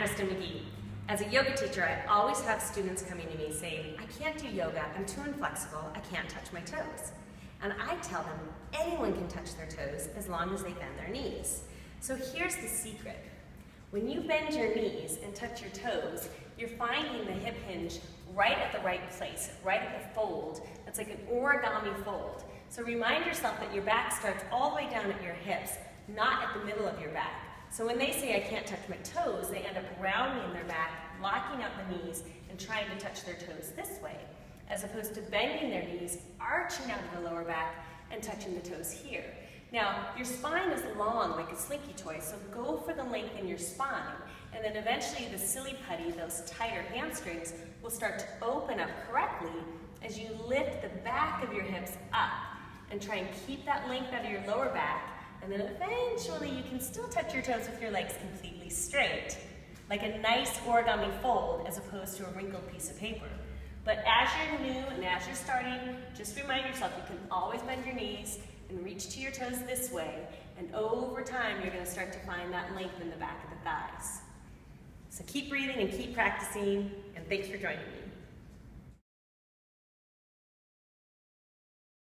Kristin McGee. As a yoga teacher, I always have students coming to me saying, I can't do yoga, I'm too inflexible, I can't touch my toes. And I tell them anyone can touch their toes as long as they bend their knees. So here's the secret. When you bend your knees and touch your toes, you're finding the hip hinge right at the right place, right at the fold. It's like an origami fold. So remind yourself that your back starts all the way down at your hips, not at the middle of your back. So when they say, I can't touch my toes, they end up rounding their back, locking out the knees, and trying to touch their toes this way, as opposed to bending their knees, arching out of the lower back, and touching the toes here. Now, your spine is long like a slinky toy, so go for the length in your spine, and then eventually the silly putty, those tighter hamstrings, will start to open up correctly as you lift the back of your hips up and try and keep that length out of your lower back, and then eventually you can still touch your toes with your legs completely straight, like a nice origami fold as opposed to a wrinkled piece of paper. But as you're new and as you're starting, just remind yourself you can always bend your knees and reach to your toes this way, and over time you're going to start to find that length in the back of the thighs. So keep breathing and keep practicing, and thanks for joining me.